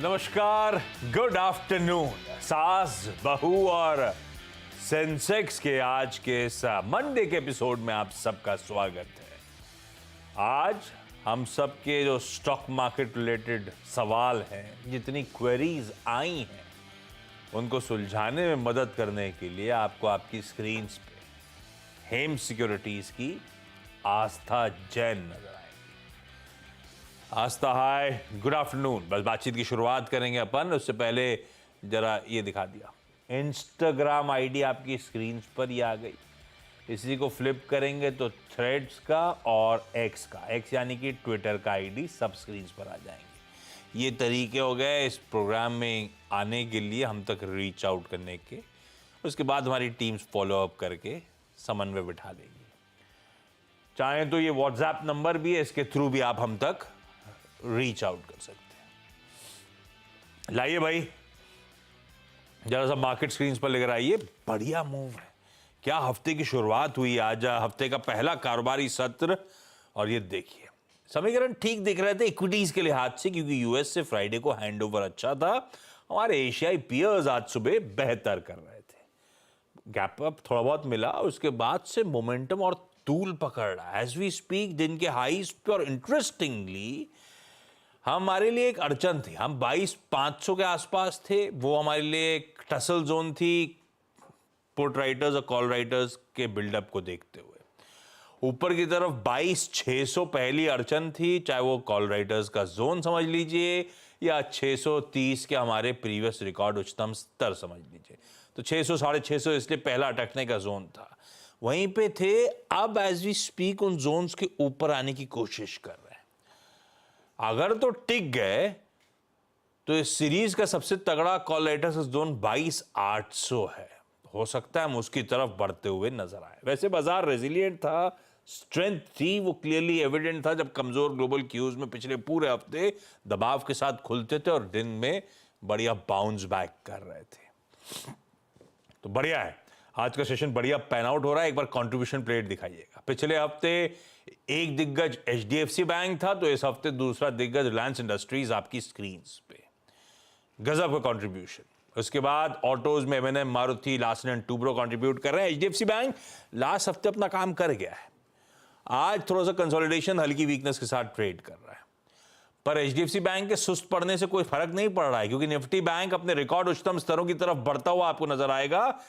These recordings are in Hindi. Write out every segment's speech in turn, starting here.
नमस्कार, गुड आफ्टरनून। सास, बहू और सेंसेक्स के आज के इस मंडे के एपिसोड में आप सबका स्वागत है। आज हम सबके जो स्टॉक मार्केट रिलेटेड सवाल हैं, जितनी क्वेरीज आई हैं, उनको सुलझाने में मदद करने के लिए आपको आपकी स्क्रीन पे हेम सिक्योरिटीज की आस्था जैन नजर आएगी। आस्था, हाय, गुड आफ्टरनून। बस बातचीत की शुरुआत करेंगे अपन। उससे पहले जरा ये दिखा दिया, इंस्टाग्राम आईडी आपकी स्क्रीन पर ही आ गई। इसी को फ्लिप करेंगे तो थ्रेड्स का और एक्स का, एक्स यानी कि ट्विटर का आईडी सब स्क्रीन पर आ जाएंगे। ये तरीके हो गए इस प्रोग्राम में आने के लिए, हम तक रीच आउट करने के। उसके बाद हमारी टीम्स फॉलो अप करके समन्वय बिठा देगी। चाहें तो ये व्हाट्सएप नंबर भी है, इसके थ्रू भी आप हम तक रीच आउट कर सकते हैं। लाइए भाई, जरा सा मार्केट स्क्रीन पर लेकर आइए। बढ़िया मूव है, क्या हफ्ते की शुरुआत हुई आज, हफ्ते का पहला कारोबारी सत्र। और ये देखिए, समीकरण ठीक दिख रहे थे इक्विटीज के लिहाज से, क्योंकि यूएस से फ्राइडे को हैंडओवर अच्छा था। हमारे एशियाई पीयर्स आज सुबह बेहतर कर रहे थे, गैप अप थोड़ा बहुत मिला, उसके बाद से मोमेंटम और तूल पकड़ रहा है एज वी स्पीक। दिन के हाईज पे, और इंटरेस्टिंगली हमारे लिए एक अड़चन थी, हम 22,500 के आसपास थे। वो हमारे लिए एक टसल जोन थी, पुट राइटर्स और कॉल राइटर्स के बिल्डअप को देखते हुए। ऊपर की तरफ 22,600 पहली अड़चन थी, चाहे वो कॉल राइटर्स का जोन समझ लीजिए या 630 के हमारे प्रीवियस रिकॉर्ड उच्चतम स्तर समझ लीजिए। तो 600 650 इसलिए पहला अटकने का जोन था, वहीं पे थे। अब एज वी स्पीक उन जोन्स के ऊपर आने की कोशिश कर रहे हैं। अगर तो टिक गए तो इस सीरीज का सबसे तगड़ा कॉल राइटर्स जोन 22,800 है। हो सकता है हम उसकी तरफ बढ़ते हुए नजर आए। वैसे बाजार रेजिलिएंट था, स्ट्रेंथ थी, वो क्लियरली एविडेंट था जब कमजोर ग्लोबल क्यूज में पिछले पूरे हफ्ते दबाव के साथ खुलते थे और दिन में बढ़िया बाउंस बैक कर रहे थे। तो बढ़िया है, आज का सेशन बढ़िया पैन आउट हो रहा है। एक बार कंट्रीब्यूशन प्लेट दिखाइएगा। पिछले हफ्ते एक दिग्गज एचडीएफसी बैंक था, तो इस हफ्ते दूसरा दिग्गज रिलायंस इंडस्ट्रीज आपकी स्क्रीन पे। गजब का कंट्रीब्यूशन। उसके बाद ऑटोज में एमएनएम, Maruti, Larsen and Toubro contribute कर रहे हैं। एचडीएफसी बैंक लास्ट हफ्ते अपना काम कर गया है, आज थोड़ा सा कंसोलिडेशन, हल्की वीकनेस के साथ ट्रेड कर रहा है। पर एचडीएफसी बैंक के सुस्त पड़ने से कोई फर्क नहीं पड़ रहा है, क्योंकि निफ्टी बैंक अपने रिकॉर्ड उच्चतम स्तरों की तरफ बढ़ता हुआ आपको नजर आएगा।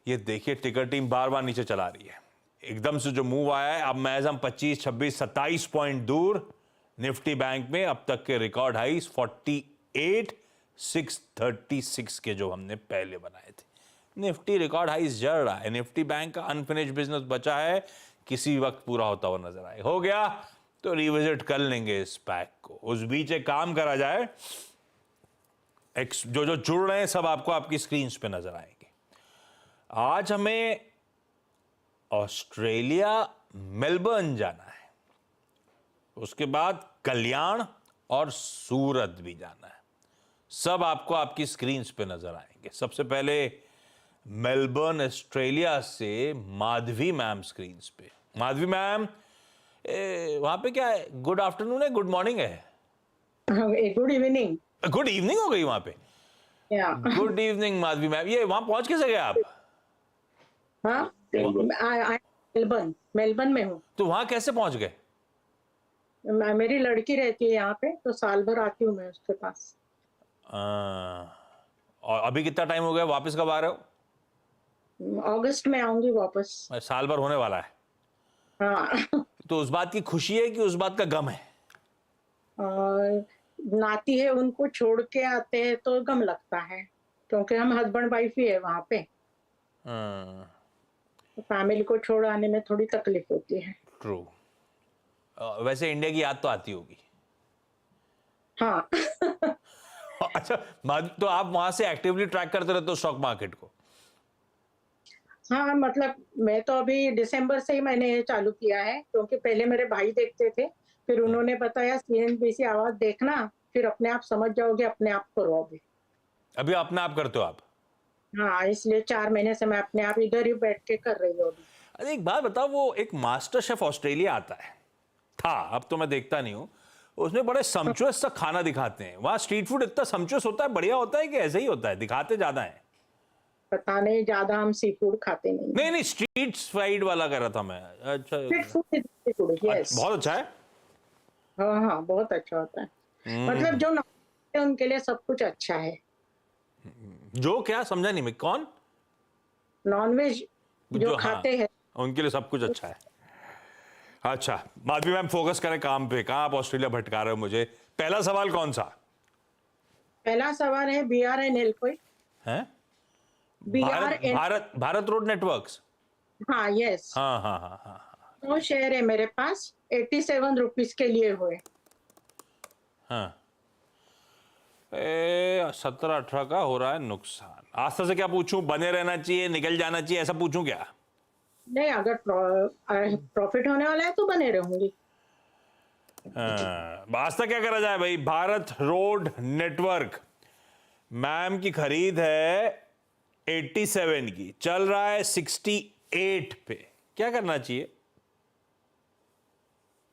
ये देखिए, टिकर टीम बार बार नीचे चला रही है। एकदम से जो मूव आया है, अब महज हम 25, 26, 27 पॉइंट दूर। निफ्टी बैंक में अब तक के रिकॉर्ड हाइस 48,636 के जो हमने पहले बनाए थे। निफ्टी रिकॉर्ड हाइस जड़ रहा है। निफ्टी बैंक का अनफिनिश्ड बिजनेस बचा है, किसी वक्त पूरा होता हुआ नजर आए। हो गया तो रिविजिट कर लेंगे इस पैक को। उस बीच एक काम करा जाए, जो जो जुड़ रहे हैं सब आपको आपकी स्क्रीन पे नजर आएंगे। आज हमें ऑस्ट्रेलिया मेलबर्न जाना है, उसके बाद कल्याण और सूरत भी जाना है। सब आपको आपकी स्क्रीन पे नजर आएंगे। सबसे पहले मेलबर्न ऑस्ट्रेलिया से माधवी मैम स्क्रीन पे। माधवी मैम, वहां पे क्या है, गुड आफ्टरनून है, गुड मॉर्निंग है? Good evening. गुड इवनिंग हो गई वहां पे? Good evening Madhavi ma'am. ये वहां पहुंच कैसे गए आप? हाँ, मेलबर्न में हूँ। तो वहां कैसे पहुंच गए? मेरी लड़की रहती है यहाँ पे, तो साल भर आती हूँ मैं उसके पास। और अभी कितना टाइम हो गया, वापस कब आ रहे हो? अगस्त में आऊंगी वापस। साल भर होने वाला है। हाँ। तो उस बात की खुशी है कि उस बात का गम है? नाती है, उनको छोड़ के आते हैं तो गम लगता है, क्योंकि हम हस्बैंड वाइफ ही है वहाँ पे। तो फैमिली को छोड़ आने में थोड़ी तकलीफ होती है। ट्रू। वैसे इंडिया की याद तो आती होगी। हाँ। अच्छा, तो आप वहां से एक्टिवली ट्रैक करते रहते हो स्टॉक मार्केट को? हाँ, मतलब मैं तो अभी दिसंबर से ही मैंने चालू किया है, क्योंकि पहले मेरे भाई देखते थे, फिर उन्होंने बताया सीएनबीसी आवाज देखना, फिर अपने आप समझ जाओगे, अपने आप करो। अभी अपने आप करते हो आप? हाँ, इसलिए 4 महीने से मैं अपने आप इधर ही बैठ के कर रही हूँ अभी। अरे एक बात बताओ, वो एक मास्टर शेफ ऑस्ट्रेलिया आता है, था, अब तो मैं देखता नहीं हूँ, उसमें बड़े सम्चुअस सा खाना दिखाते हैं। वहाँ स्ट्रीट फूड इतना सम्चुअस होता है, बढ़िया होता है कि ऐसे ही होता है, दिखाते ज्यादा है? पता नहीं, ज्यादा हम सी फूड खाते नहीं। नहीं नहीं, स्ट्रीट फाइड वाला कह रहा था मैं। अच्छा, street food, street food, yes. बहुत अच्छा है। हाँ हाँ, बहुत अच्छा होता है। मतलब जो नॉन उनके लिए सब कुछ अच्छा है। जो क्या समझा नहीं मैं, कौन? नॉनवेज जो हाँ, खाते हैं उनके लिए सब कुछ अच्छा है। अच्छा, माधवी मैम फोकस करें काम पे। कहाँ आप ऑस्ट्रेलिया भटका रहे हो मुझे? पहला सवाल कौन सा पहला सवाल है BRNL कोई है? Bharat BRN। Bharat Bharat road networks. हाँ, यस। हाँ हाँ हाँ हाँ। वो शेयर है मेरे पास, 87 रुपीज के लिए हुए। हाँ, 17-18 का हो रहा है नुकसान। आस्था से क्या पूछूं? बने रहना चाहिए, निकल जाना चाहिए, ऐसा पूछूं क्या? नहीं, अगर प्रॉफिट होने वाला है तो बने रहूंगी। आस्था क्या करा जाए भाई? भारत रोड नेटवर्क मैम की खरीद है 87 की, चल रहा है 68 पे, क्या करना चाहिए?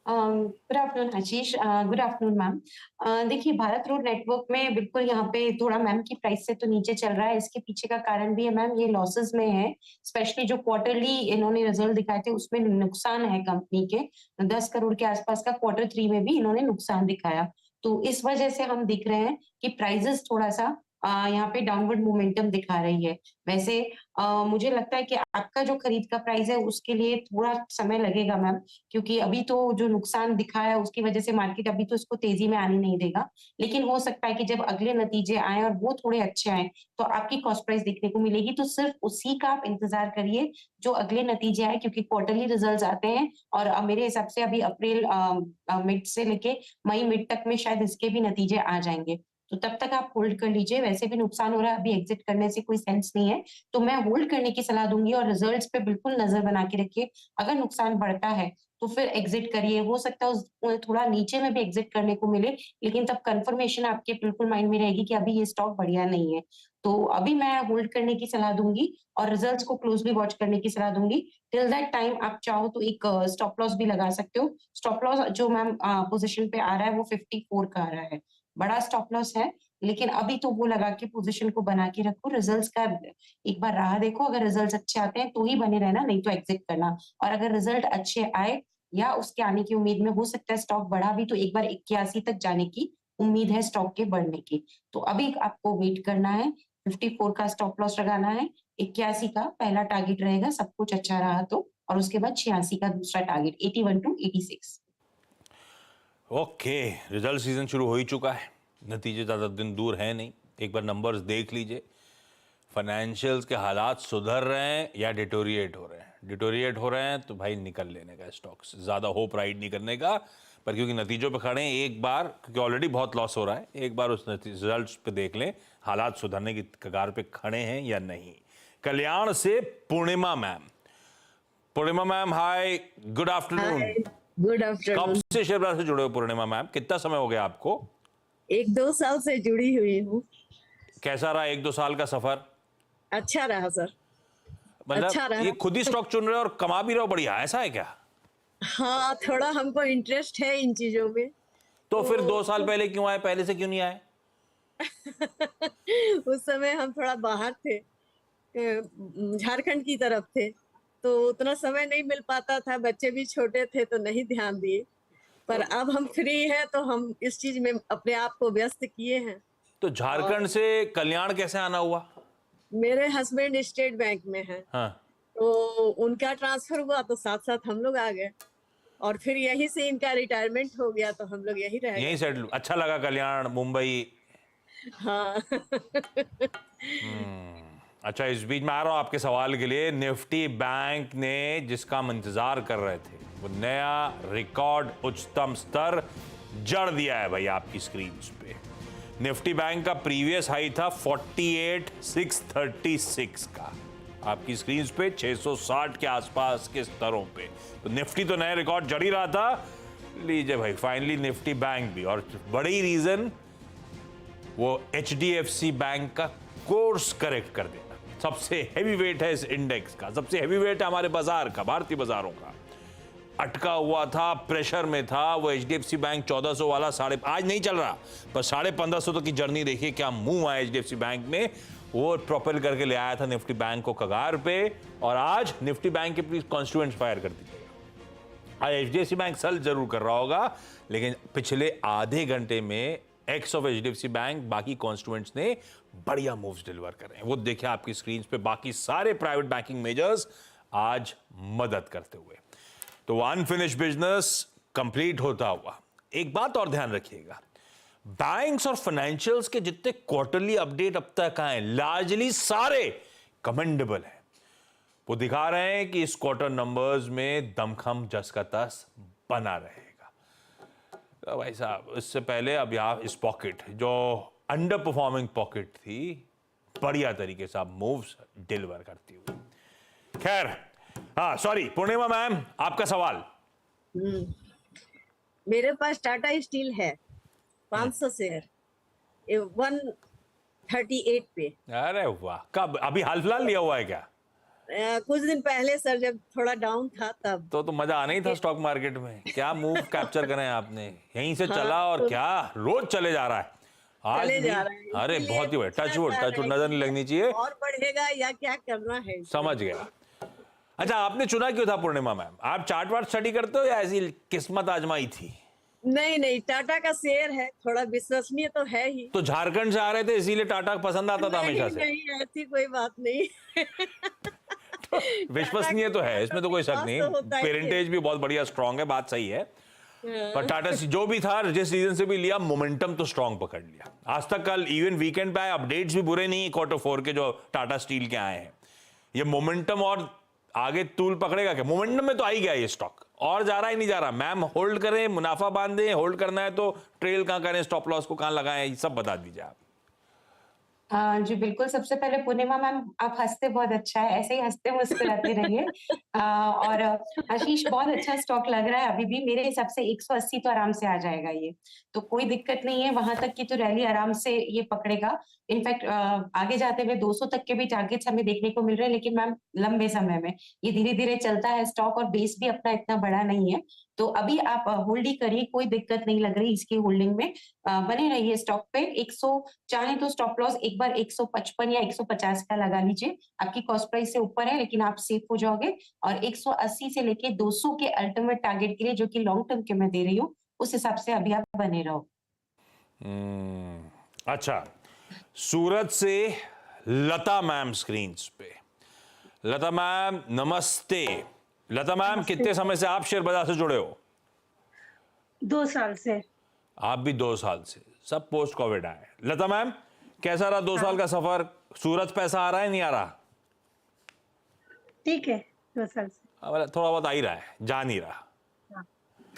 गुड आफ्टरनून आशीष, गुड आफ्टरनून मैम। देखिए, भारत रोड नेटवर्क में बिल्कुल यहाँ पे थोड़ा मैम की प्राइस से तो नीचे चल रहा है। इसके पीछे का कारण भी है मैम, ये लॉसेस में है। स्पेशली जो क्वार्टरली इन्होंने रिजल्ट दिखाए थे उसमें नुकसान है कंपनी के। 10 करोड़ के आसपास का Q3 में भी इन्होंने नुकसान दिखाया। तो इस वजह से हम दिख रहे हैं कि प्राइजेस थोड़ा सा यहाँ पे डाउनवर्ड मोमेंटम दिखा रही है। वैसे मुझे लगता है कि आपका जो खरीद का प्राइस है उसके लिए थोड़ा समय लगेगा मैम, क्योंकि अभी तो जो नुकसान दिखा है उसकी वजह से मार्केट अभी तो इसको तेजी में आने नहीं देगा। लेकिन हो सकता है कि जब अगले नतीजे आए और वो थोड़े अच्छे आए तो आपकी कॉस्ट प्राइस दिखने को मिलेगी। तो सिर्फ उसी का आप इंतजार करिए जो अगले नतीजे आए, क्योंकि क्वार्टरली रिजल्ट आते हैं और मेरे हिसाब से अभी अप्रैल मिड से लेके मई मिड तक में शायद इसके भी नतीजे आ जाएंगे। तो तब तक आप होल्ड कर लीजिए। वैसे भी नुकसान हो रहा है, अभी एग्जिट करने से कोई सेंस नहीं है, तो मैं होल्ड करने की सलाह दूंगी और रिजल्ट्स पे बिल्कुल नजर बना के रखिए। अगर नुकसान बढ़ता है तो फिर एग्जिट करिए। हो सकता है उस थोड़ा नीचे में भी एग्जिट करने को मिले, लेकिन तब कंफर्मेशन आपके बिल्कुल माइंड में रहेगी कि अभी ये स्टॉक बढ़िया नहीं है। तो अभी मैं होल्ड करने की सलाह दूंगी और रिजल्ट्स को क्लोजली वॉच करने की सलाह दूंगी। टिल दैट टाइम आप चाहो तो एक स्टॉप लॉस भी लगा सकते हो। स्टॉप लॉस जो मैम पोजीशन पे आ रहा है वो 54 का आ रहा है, बड़ा स्टॉप लॉस है, लेकिन अभी तो वो लगा के पोजीशन को बना के रखो। रिजल्ट्स का एक बार राह देखो, अगर रिजल्ट्स अच्छे आते हैं तो ही बने रहना, नहीं तो एग्जिट करना। और अगर रिजल्ट अच्छे आए या उसके आने की उम्मीद में हो सकता है स्टॉक बढ़ा भी, तो एक बार 81 तक जाने की उम्मीद है स्टॉक के बढ़ने की। तो अभी आपको वेट करना है, 54 का स्टॉप लॉस लगाना है, 81 का पहला टारगेट रहेगा सब कुछ अच्छा रहा तो, और उसके बाद 86 का दूसरा target, 81 to 86। Okay, result season शुरू हो ही चुका है, नतीजे ज़्यादा दिन दूर है नहीं। एक बार नंबर्स देख लीजिए, फाइनेंशियल्स के हालात सुधर रहे हैं या डिटोरिएट हो रहे हैं? डिटोरिएट हो रहे हैं तो भाई निकल लेने का स्टॉक्स, ज़्यादा होप राइड नहीं करने का। पर क्योंकि नतीजों पे खड़े हैं, एक बार, क्योंकि ऑलरेडी बहुत लॉस हो रहा है, एक बार उस रिजल्ट्स पे देख लें हालात सुधरने की कगार पे खड़े हैं या नहीं। कल्याण से पूर्णिमा मैम। पूर्णिमा मैम, हाय, गुड आफ्टरनून। गुड कब आफ्टरनून। से शेयर बाजार से जुड़े हो पूर्णिमा मैम? कितना समय हो गया आपको? 1-2 साल से जुड़ी हुई हूँ। कैसा रहा 1-2 साल का सफर? अच्छा रहा सर। मतलब अच्छा रहा। ये खुद ही स्टॉक चुन रहे हो और कमा भी रहे हो, बढ़िया, ऐसा है क्या? हाँ, थोड़ा हमको इंटरेस्ट है इन चीजों में। तो फिर 2 साल पहले क्यों आए, पहले से क्यों नहीं आए? उस समय हम थोड़ा बाहर थे, झारखंड की तरफ थे, तो उतना समय नहीं मिल पाता था, बच्चे भी छोटे थे तो नहीं ध्यान दिए। पर अब हम फ्री हैं तो हम इस चीज में अपने आप को व्यस्त किए हैं। तो झारखंड से कल्याण कैसे आना हुआ? मेरे हस्बैंड स्टेट बैंक में हैं, हाँ, तो उनका ट्रांसफर हुआ तो साथ साथ हम लोग आ गए, और फिर यहीं से इनका रिटायरमेंट हो गया तो हम लोग यहीं रह गए। यहीं सेटल। अच्छा लगा कल्याण, मुंबई? हाँ। अच्छा, इस बीच में आ रहा हूं आपके सवाल के लिए। निफ्टी बैंक ने, जिसका हम इंतजार कर रहे थे, वो नया रिकॉर्ड उच्चतम स्तर जड़ दिया है भाई आपकी स्क्रीन पे। निफ्टी बैंक का प्रीवियस हाई था 48,636 का, आपकी स्क्रीन पे 660 के आसपास के स्तरों पे। तो निफ्टी तो नया रिकॉर्ड जड़ ही रहा था। लीजिए भाई, फाइनली निफ्टी बैंक भी। और बड़ी रीजन वो HDFC बैंक का कोर्स करेक्ट कर देना। सबसे हैवी वेट है इस इंडेक्स का, सबसे हैवी वेट है हमारे बाजार का, भारतीय बाजारों का। अटका हुआ था, प्रेशर में था, वो HDFC बैंक 1400 वाला आज नहीं चल रहा, पर 1550 तक की जर्नी देखिए क्या मूव आया HDFC बैंक में, वो प्रोपेल करके ले आया था निफ्टी बैंक को कगार पे, और आज निफ्टी बैंक के प्लीज कॉन्स्टिट्यूएंट्स फायर कर दीजिएगा। आज HDFC बैंक सल जरूर कर रहा होगा, लेकिन पिछले आधे घंटे में एक्स ऑफ HDFC बैंक बाकी कॉन्स्टिट्यूएंट्स ने बढ़िया मूव्स डिलीवर कर रहे हैं। वो देखिए आपकी स्क्रीन पे बाकी सारे प्राइवेट बैंकिंग मेजर्स आज मदद करते हुए। तो अनफिनिश बिजनेस कंप्लीट होता हुआ। एक बात और ध्यान रखिएगा, बैंक्स और फाइनेंशियल्स के जितने क्वार्टरली अपडेट अब तक आए लार्जली सारे कमेंडेबल हैं। वो दिखा रहे हैं कि इस क्वार्टर नंबर्स में दमखम जस का तस बना रहेगा। तो भाई साहब, इससे पहले अब यहां इस पॉकेट जो अंडर परफॉर्मिंग पॉकेट थी, बढ़िया तरीके से आप मूव्स डिलीवर करती हुई। खैर, हाँ सॉरी पूर्णिमा मैम, आपका सवाल। मेरे पास टाटा स्टील है 500 शेयर 138 पे। अरे वाह, कब? अभी हाल फिलहाल लिया हुआ है क्या? कुछ दिन पहले सर, जब थोड़ा डाउन था तब। तो मजा आना ही था स्टॉक मार्केट में। क्या मूव कैप्चर करें आपने, यहीं से चला और क्या रोज चले जा रहा है आज चले भी। जा रहा है। अरे इसलिए बहुत ही बढ़िया, टचवुड पूछना टचवुड चाह नजर रहे नहीं लगनी चाहिए। और बढ़ेगा या क्या करना है? समझ गया। अच्छा, आपने चुना क्यों था पूर्णिमा मैम? आप चार्ट वार्ट स्टडी करते हो या ऐसी किस्मत आजमाई थी? नहीं, टाटा का शेयर है, थोड़ा विश्वसनीय तो है ही। तो झारखंड से आ रहे थे इसीलिए टाटा पसंद आता था हमेशा से? नहीं, ऐसी कोई बात नहीं। विश्वसनीय तो है, इसमें तो कोई शक नहीं। पेरेंटेज भी बहुत बढ़िया स्ट्रांग है, बात सही है। पर टाटा जो भी था, जिस रीजन से भी लिया, मोमेंटम तो स्ट्रांग पकड़ लिया। आज तक कल इवन वीकेंड पे आए अपडेट्स भी बुरे नहीं Q4 के जो टाटा स्टील के आए हैं। ये मोमेंटम और आगे तूल पकड़ेगा क्या? मोमेंटम में तो आ ही गया ये स्टॉक, और जा रहा ही नहीं जा रहा। मैम होल्ड करें, मुनाफा बांधें, होल्ड करना है तो ट्रेल कहां करें, स्टॉप लॉस को कहां लगाएं, ये सब बता दीजिए आप। जी बिल्कुल। सबसे पहले पूर्णिमा मैम, आप हंसते बहुत अच्छा है, ऐसे ही हंसते मुस्कुराते रहिए। और आशीष, बहुत अच्छा स्टॉक लग रहा है अभी भी। मेरे हिसाब से 180 तो आराम से आ जाएगा ये, तो कोई दिक्कत नहीं है। वहां तक की तो रैली आराम से ये पकड़ेगा। इनफैक्ट आगे जाते हुए 200 तक के भी टारगेट्स हमें देखने को मिल रहे हैं, लेकिन मैम लंबे समय में ये धीरे धीरे चलता है स्टॉक, और बेस भी अपना इतना बड़ा नहीं है, तो अभी आप होल्ड ही करिए, कोई दिक्कत नहीं लग रही इसकी होल्डिंग में। बने रहिए स्टॉक पे। 100 चाहे तो स्टॉप लॉस एक बार 155 या 150 का लगा लीजिए। आपकी कॉस्ट प्राइस से ऊपर है, लेकिन आप सेफ हो जाओगे। और 180 से लेके 200 के अल्टीमेट टारगेट के लिए, जो कि लॉन्ग टर्म के मैं दे रही हूँ, उस हिसाब से अभी आप बने रहो। अच्छा, सूरत से लता मैम स्क्रीन पे। लता मैम नमस्ते। लता मैम, कितने समय से आप शेयर बाजार से जुड़े हो? 2 साल से। आप भी 2 साल से, सब पोस्ट कोविड आए। लता मैम, कैसा रहा 2 साल का सफर? सूरत पैसा आ रहा है, नहीं आ रहा? ठीक है, 2 साल से। थोड़ा बहुत आ ही रहा है, जा नहीं रहा।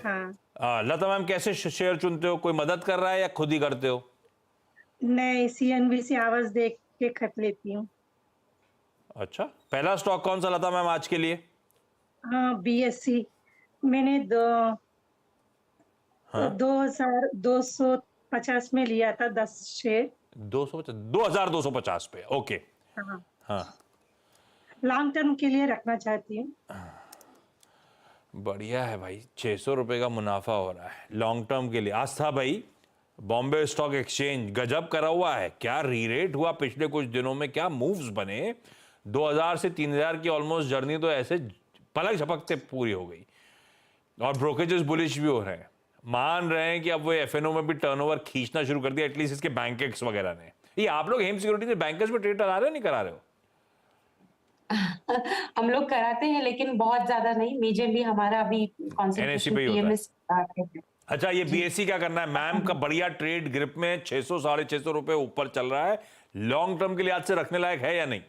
हाँ। लता मैम, कैसे शेयर चुनते हो? कोई मदद कर रहा है या खुद ही करते हो? मैं CNBC आवाज देख के खत लेती हूँ। अच्छा, पहला स्टॉक कौन सा लता मैम आज के लिए? हाँ, BSC मैंने 2250 में लिया था 10 शेयर। 2250 पे, ओके। हाँ, हाँ, लॉन्ग टर्म के लिए रखना चाहती हूँ। बढ़िया है भाई, 600 रुपए का मुनाफा हो रहा है लॉन्ग टर्म के लिए। आज था भाई बॉम्बे स्टॉक एक्सचेंज, गजब करा हुआ है। क्या रीरेट हुआ पिछले कुछ दिनों में, क्या मूव्स बने। 2000 से 3000 की ऑलमोस्ट जर्नी तो ऐसे पलक झपकते पूरी हो गई, और ब्रोकरेजेस बुलिश भी हो रहे हैं। मान रहे हैं कि अब वो FNO में भी टर्नओवर खींचना शुरू कर दिया, एटलीस्ट इसके बैंकर्स वगैरह ने। ये आप लोग हेम सिक्योरिटी से बैंकर्स में ट्रेड करा रहे हो, नहीं करा रहे हो? हम लोग कराते हैं, लेकिन बहुत ज्यादा नहीं। मेजरली हमारा अभी NSE पे ही होता है। अच्छा, ये BSC क्या करना है मैम का? बढ़िया ट्रेड ग्रिप में 600 650 रुपए ऊपर चल रहा है। लॉन्ग टर्म के लिए आज से रखने लायक है या नहीं?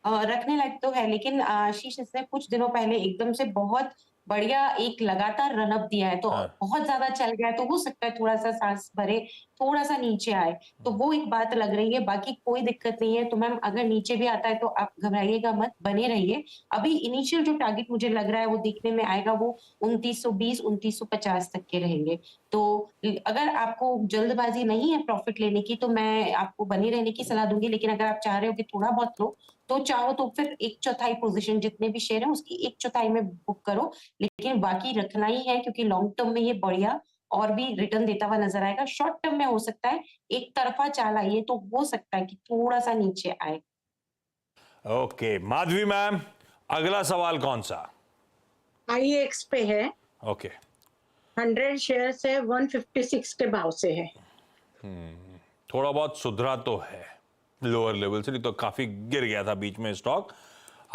रखने लायक तो है, लेकिन आशीष, इसने कुछ दिनों पहले एकदम से बहुत बढ़िया एक लगातार रनअप दिया है, तो हाँ। बहुत ज्यादा चल गया है, तो हो सकता है थोड़ा सा सांस भरे थोड़ा सा नीचे आए तो वो एक बात लग रही है, बाकी कोई दिक्कत नहीं है। तो मैम अगर नीचे भी आता है तो आप घबराइएगा मत, बने रहिए। अभी इनिशियल जो टारगेट मुझे लग रहा है वो देखने में आएगा, वो 2920 2950 तक के रहेंगे। तो अगर आपको जल्दबाजी नहीं है प्रॉफिट लेने की तो मैं आपको बने रहने की सलाह दूंगी, लेकिन अगर आप चाह रहे हो कि थोड़ा बहुत लो तो चाहो तो फिर 1/4 पोजीशन जितने भी शेयर है उसकी 1/4 में बुक करो, लेकिन बाकी रखना ही है क्योंकि लॉन्ग टर्म में ये बढ़िया और भी रिटर्न देता हुआ नजर आएगा। शॉर्ट टर्म में हो सकता है एक तरफा चाल आई है तो हो सकता है कि थोड़ा सा नीचे आए। ओके माधवी मैम, अगला सवाल कौन सा? IEX पे है, ओके 100 शेयर से 156 के भाव से है। थोड़ा बहुत सुधरा तो है लोअर लेवल से, नहीं तो काफी गिर गया था बीच में स्टॉक।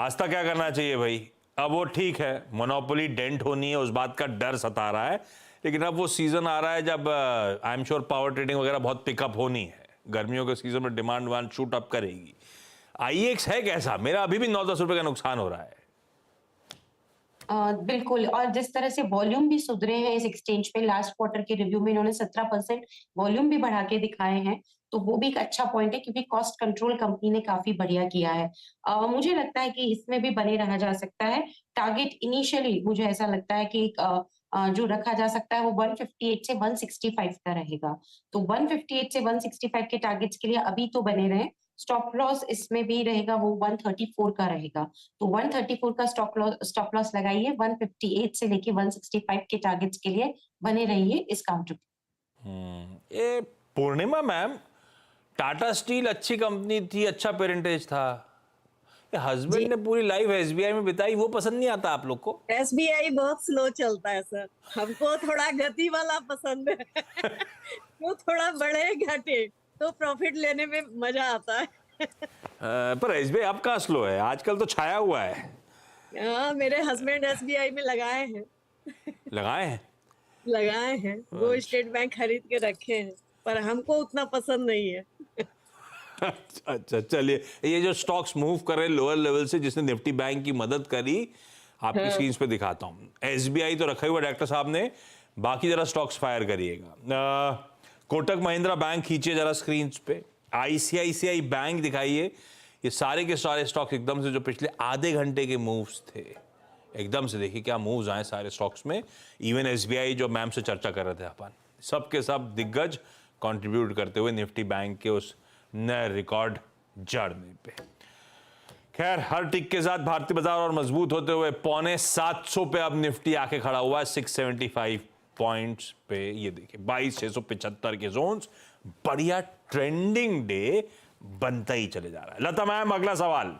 आस्था क्या करना चाहिए भाई? अब वो ठीक है, मोनोपोली डेंट होनी है उस बात का डर सता रहा है, लेकिन अब वो सीजन आ रहा है जब I am sure power trading वगैरह बहुत पिकअप होनी है। गर्मियों के सीजन में डिमांड शूट अप करेगी। IEX है कैसा? मेरा अभी भी 9-10 रुपए का नुकसान हो रहा है। बिल्कुल, और जिस तरह से वॉल्यूम भी सुधरे हैं इस एक्सचेंज पे, लास्ट क्वार्टर के रिव्यू में इन्होंने 17% वॉल्यूम भी बढ़ा के दिखाए हैं, तो वो भी एक अच्छा पॉइंट है क्योंकि कॉस्ट कंट्रोल कंपनी ने काफी बढ़िया किया है। मुझे लगता है कि इसमें भी बने रहा जा सकता है। टारगेट इनिशियली मुझे ऐसा लगता है कि जो रखा जा सकता है वो 158 से 165 का रहेगा। तो 158 से 165 के टारगेट्स के लिए अभी तो बने रहे। स्टॉप लॉस इसमें भी रहेगा, वो 134 का रहेगा। तो 134 का स्टॉप लॉस लगाइए, 158 से लेके 165 के टारगेट्स के लिए बने रहिए इस काउंटर पे। ये पूर्णिमा मैम, टाटा स्टील अच्छी कंपनी थी, अच्छा पेरेंटेज था, हस्बैंड ने पूरी लाइफ SBI में बिताई, वो पसंद नहीं आता आप लोग को? SBI बहुत स्लो चलता है सर, हमको थोड़ा गति वाला पसंद है। वो थोड़ा बढ़े घटे तो प्रॉफिट लेने में मजा आता है। पर SBI अब कहाँ स्लो है, आजकल तो छाया हुआ है। हाँ, मेरे हस्बैंड SBI में लगाए हैं। लगाए हैं? लगाए हैं, वो स्टेट बैंक खरीद के रखे हैं, पर हमको उतना पसंद नहीं है। अच्छा चलिए, ये जो स्टॉक्स मूव कर रहे हैं लोअर लेवल से, जिसने निफ्टी बैंक की मदद करी, आपकी स्क्रीन पे दिखाता हूँ। SBI तो रखा हुआ डॉक्टर साहब ने, बाकी जरा स्टॉक्स फायर करिएगा। कोटक महिंद्रा बैंक खींचिए जरा स्क्रीन पे, ICICI बैंक दिखाइए। ये सारे के सारे स्टॉक्स एकदम से जो पिछले आधे घंटे के मूव्स थे, एकदम से देखिए क्या मूव्स आए सारे स्टॉक्स में। इवन SBI जो मैम से चर्चा कर रहे थे अपन, सब के सब दिग्गज कंट्रीब्यूट करते हुए निफ्टी बैंक के उस नए रिकॉर्ड जर्नी पे। खैर, हर टिक के साथ भारतीय बाजार और मजबूत होते हुए 750 पे अब निफ्टी आके खड़ा हुआ है 675 पॉइंट्स पे। ये देखिए 22,675 के जोन्स, बढ़िया ट्रेंडिंग डे बनता ही चले जा रहा है। लता मैम, अगला सवाल।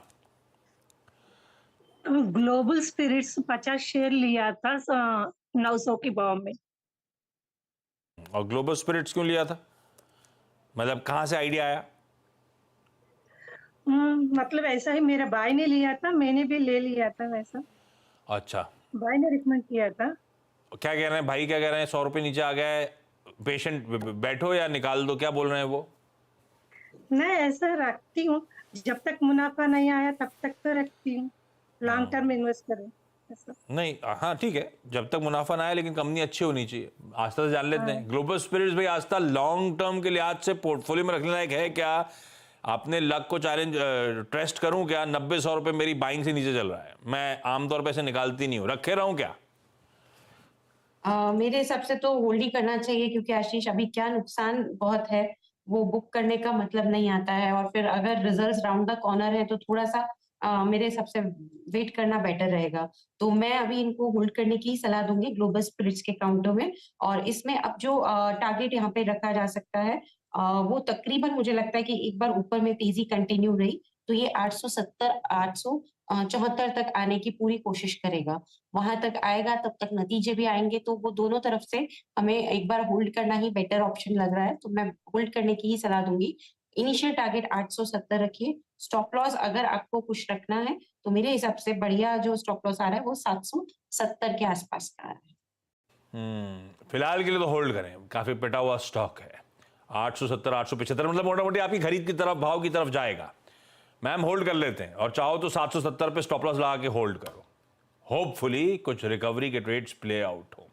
ग्लोबल स्पिरिट्स 50 शेयर लिया था 900 के भाव में। और ग्लोबल स्पिरिट्स क्यों लिया था? मतलब कहां से आइडिया आया? मतलब ऐसा ही, मेरा भाई ने लिया था, मैंने भी ले लिया था वैसा। अच्छा, भाई ने रिकमेंड किया था। क्या कह रहे हैं भाई, क्या कह रहे हैं? 100 रुपए नीचे आ गया है, पेशेंट बैठो या निकाल दो, क्या बोल रहे हैं वो? मैं ऐसा रखती हूँ, जब तक मुनाफा नहीं आया तब तक तो रखती हूँ, लॉन्ग टर्म इन्वेस्ट करें ऐसा। नहीं, हाँ ठीक है, जब तक मुनाफा ना आए, लेकिन कंपनी अच्छी होनी चाहिए। आस्था से जान लेते हैं, ग्लोबल स्पिरिट्स भाई आस्था लॉन्ग टर्म के लिहाज से पोर्टफोलियो में रखने लायक है क्या? आपने लक को चैलेंज टेस्ट करूं क्या? 90-100 रुपए मेरी बाइंग से नीचे चल रहा है, मैं आमतौर पर ऐसे निकालती नहीं हूँ, रखे रहूं क्या? मेरे हिसाब से तो होल्ड ही करना चाहिए, क्योंकि आशीष अभी क्या नुकसान बहुत है, वो बुक करने का मतलब नहीं आता है। और फिर अगर रिजल्ट्स राउंड द कॉर्नर है तो थोड़ा सा मेरे हिसाब से वेट करना बेटर रहेगा। तो मैं अभी इनको होल्ड करने की सलाह दूंगी ग्लोबल स्पिरिट्स के काउंटर में। और इसमें अब जो टारगेट यहाँ पे रखा जा सकता है, वो तकरीबन मुझे लगता है कि एक बार ऊपर में तेजी कंटिन्यू रही तो ये 870 874 तक आने की पूरी कोशिश करेगा। वहां तक आएगा, तब तक नतीजे भी आएंगे, तो वो दोनों तरफ से हमें एक बार होल्ड करना ही बेटर ऑप्शन लग रहा है, तो मैं होल्ड करने की ही सलाह दूंगी। इनिशियल टारगेट 870 रखिए। स्टॉप लॉस अगर आपको कुछ रखना है तो मेरे हिसाब से बढ़िया जो स्टॉप लॉस आ रहा है वो 770 के आसपास का आ रहा है। फिलहाल के लिए तो होल्ड करें, काफी पिटा हुआ स्टॉक है। 870 875 मतलब मोटा मोटी आपकी खरीद की तरफ, भाव की तरफ जाएगा। मैम होल्ड कर लेते हैं, और चाहो तो 770 पे स्टॉप लॉस लगा के होल्ड करो। होपफुली कुछ रिकवरी के ट्रेड्स प्ले आउट हो।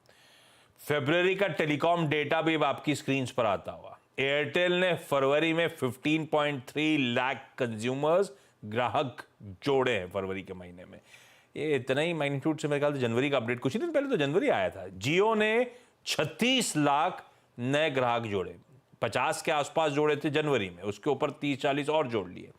फरवरी का टेलीकॉम डेटा भी अब आपकी स्क्रीन पर आता हुआ। एयरटेल ने फरवरी में 15.3 लाख कंज्यूमर्स ग्राहक जोड़े हैं फरवरी के महीने में। ये इतना ही मैग्नीट्यूड से मेरे ख्याल से जनवरी का अपडेट, कुछ ही दिन पहले तो जनवरी आया था। जियो ने 36 लाख नए ग्राहक जोड़े, 50 के आसपास जोड़े थे जनवरी में, उसके ऊपर 30-40 और जोड़ लिए।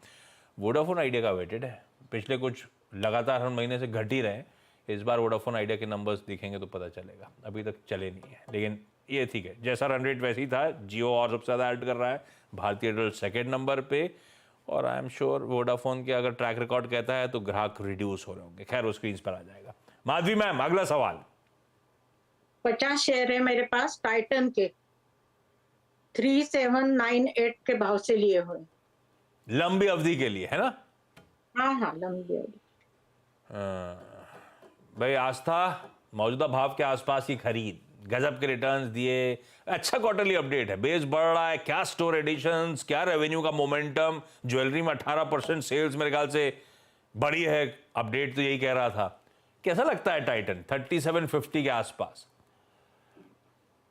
वोडाफोन आइडिया का वेटेड है, पिछले कुछ लगातार हर महीने से घट ही रहे हैं। इस बार वोडाफोन आइडिया के नंबर्स दिखेंगे तो पता चलेगा, अभी तक चले नहीं है, लेकिन ये ठीक है, जैसा रन रेट वैसे ही था। जियो और सबसे ज़्यादा ऐड कर रहा है, भारतीय एयरटेल सेकेंड नंबर पे, और आई एम श्योर वोडाफोन के अगर ट्रैक रिकॉर्ड कहता है तो ग्राहक रिड्यूस हो रहे होंगे। खैर वो स्क्रीन पर आ जाएगा। माधवी मैम, अगला सवाल। 50 शेयर है मेरे पास टाइटन के, 3798 के भाव से लिए हुए। लंबी अवधि के लिए है ना? हाँ, लंबी अवधि। भाई आस्था, मौजूदा भाव के आसपास की खरीद, गजब के रिटर्न्स दिए, अच्छा क्वार्टरली अपडेट है, बेस बढ़ रहा है, क्या स्टोर एडिशंस, क्या रेवेन्यू का मोमेंटम, ज्वेलरी में 18% सेल्स मेरे ख्याल से बढ़ी है, अपडेट तो यही कह रहा था। कैसा लगता है टाइटन 3750 के आसपास?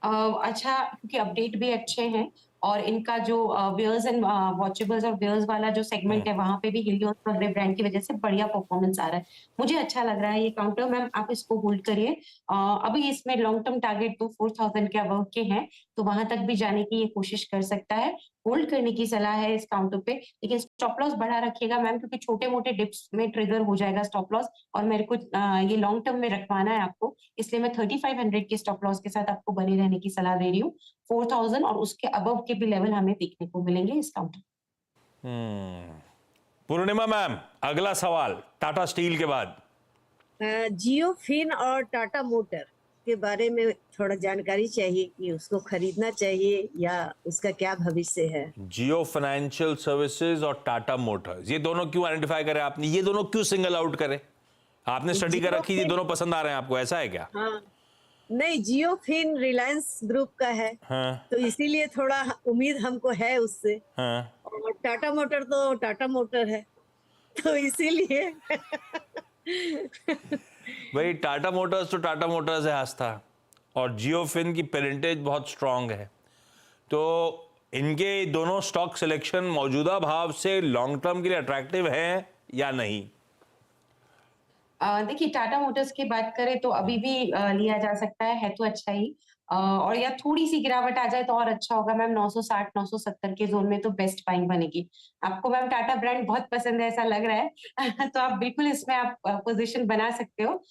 अच्छा, क्योंकि अपडेट भी अच्छे हैं और इनका जो वेयर्स एंड वॉचेबल्स और वेयर्स वाला जो सेगमेंट है वहां पे भी हिलियोस और रे ब्रांड की वजह से बढ़िया परफॉर्मेंस आ रहा है। मुझे अच्छा लग रहा है ये काउंटर। मैम आप इसको होल्ड करिए। अभी इसमें लॉन्ग टर्म टारगेट तो 4000 के अबव के हैं, तो वहां तक भी जाने की ये कोशिश कर सकता है। होल्ड करने की सलाह है इस काउंटर पे, लेकिन स्टॉप लॉस बढ़ा रखिएगा मैम, क्योंकि छोटे मोटे डिप्स में ट्रिगर हो जाएगा स्टॉप लॉस, और मेरे को ये लॉन्ग टर्म में रखवाना है आपको, इसलिए मैं 3500 के स्टॉप लॉस के साथ आपको बने रहने की सलाह दे रही हूँ। 4000 और उसके अबव के भी लेवल हमें देखने को मिलेंगे इस काउंटर। पूर्णिमा मैम, अगला सवाल टाटा स्टील के बाद। जियो फिन और टाटा मोटर के बारे में थोड़ा जानकारी चाहिए कि उसको खरीदना चाहिए या उसका क्या भविष्य है। जियो फाइनेंशियल सर्विसेज और टाटा मोटर्स, ये दोनों क्यों आइडेंटिफाई करे आपने? ये दोनों क्यों सिंगल आउट करे? आपने स्टडी कर रखी, ये दोनों पसंद आ रहे हैं आपको, ऐसा है क्या? हाँ, नहीं, जियो फिन रिलायंस ग्रुप का है। हाँ, तो इसीलिए थोड़ा उम्मीद हमको है उससे। हाँ। और टाटा मोटर तो टाटा मोटर है, तो इसीलिए भाई टाटा मोटर्स तो टाटा मोटर्स है आस्था, और जियो फिन की पेरेंटेज बहुत स्ट्रांग है, तो इनके दोनों स्टॉक सिलेक्शन मौजूदा भाव से लॉन्ग टर्म के लिए अट्रैक्टिव है या नहीं? देखिए, टाटा मोटर्स की बात करें तो अभी भी लिया जा सकता है तो अच्छा ही, और या थोड़ी सी गिरावट आ जाए तो और अच्छा होगा मैम। 960-970 के जोन में तो बेस्ट बाइंग बनेगी। आपको मैम टाटा ब्रांड बहुत पसंद है ऐसा लग रहा है तो आप बिल्कुल इसमें आप पोजीशन बना सकते हो।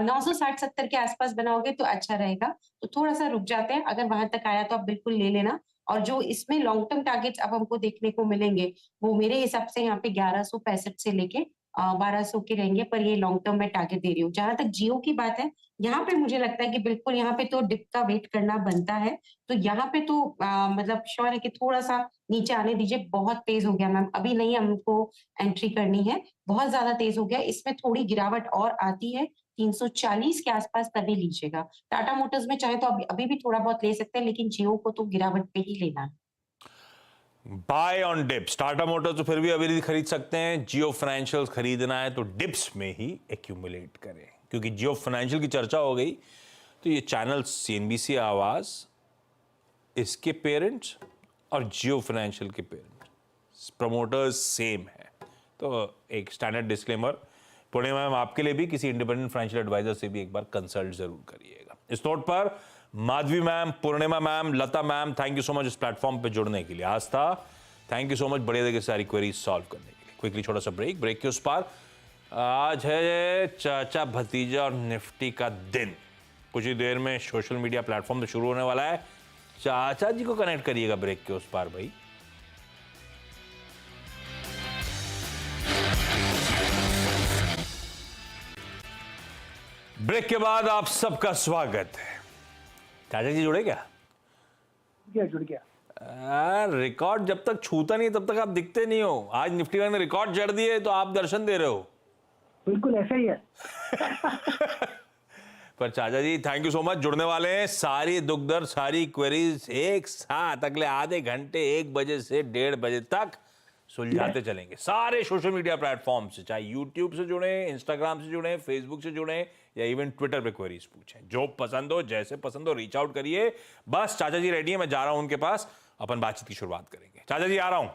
960-70 के आसपास बनाओगे तो अच्छा रहेगा। तो थोड़ा सा रुक जाते हैं, अगर वहां तक आया तो आप बिल्कुल ले लेना। और जो इसमें लॉन्ग टर्म टारगेट्स अब हमको देखने को मिलेंगे, वो मेरे हिसाब से यहाँ पे 1165 से लेके 1200 के रहेंगे, पर ये लॉन्ग टर्म में टारगेट दे रही हूँ। जहां तक जियो की बात है, यहाँ पे मुझे लगता है कि बिल्कुल यहाँ पे तो डिप का वेट करना बनता है। तो यहाँ पे तो मतलब श्योर है कि थोड़ा सा नीचे आने दीजिए। बहुत तेज हो गया मैम, अभी नहीं हमको एंट्री करनी है, बहुत ज्यादा तेज हो गया। इसमें थोड़ी गिरावट और आती है 340 के आसपास, तभी लीजिएगा। टाटा मोटर्स में चाहे तो अभी भी थोड़ा बहुत ले सकते हैं, लेकिन जियो को तो गिरावट पे ही लेना है। Buy on dips. Tata motors तो फिर भी अभी खरीद सकते हैं, जियो फाइनेंशियल खरीदना है तो डिप्स में ही एक्यूमुलेट करें, क्योंकि जियो फाइनेंशियल की चर्चा हो गई तो ये चैनल CNBC आवाज, इसके पेरेंट्स और जियो फाइनेंशियल के पेरेंट्स प्रमोटर्स सेम है, तो एक स्टैंडर्ड डिस्क्लेमर पूर्णिमा मैम आपके लिए भी, किसी इंडिपेंडेंट फाइनेंशियल एडवाइजर से भी एक बार कंसल्ट जरूर करिएगा। इस नोट पर Madhavi ma'am, Purnima ma'am, Lata ma'am, thank you so much इस प्लेटफॉर्म पे जुड़ने के लिए। आस्था, थैंक यू सो मच बढ़िया तरीके से सारी क्वेरीज सॉल्व करने के लिए। क्विकली छोटा सा ब्रेक के उस पार। आज है चाचा भतीजा और निफ्टी का दिन। कुछ ही देर में सोशल मीडिया प्लेटफॉर्म पे शुरू होने वाला है। चाचा जी को कनेक्ट करिएगा ब्रेक के उस पार भाई। ब्रेक के बाद आप सबका स्वागत है। चाचा जी जुड़े क्या? जुड़ गया। रिकॉर्ड जब तक छूता नहीं तब तक आप दिखते नहीं हो। आज निफ्टी ने रिकॉर्ड जड़ दिए तो आप दर्शन दे रहे हो। बिल्कुल ऐसा ही है। पर चाचा जी थैंक यू सो मच, जुड़ने वाले हैं। सारी दुख दर्द, सारी क्वेरीज एक साथ अगले आधे घंटे 1 बजे से 1:30 बजे तक सुलझाते चलेंगे। सारे सोशल मीडिया प्लेटफॉर्म से, चाहे यूट्यूब से जुड़े, इंस्टाग्राम से जुड़े, फेसबुक से जुड़े या इवन ट्विटर पे क्वेरीज पूछें। जो पसंद हो, जैसे पसंद हो, रीच आउट करिए। बस चाचा जी रेडी है, मैं जा रहा हूं उनके पास अपन बातचीत की शुरुआत करेंगे। चाचा जी आ रहा हूं।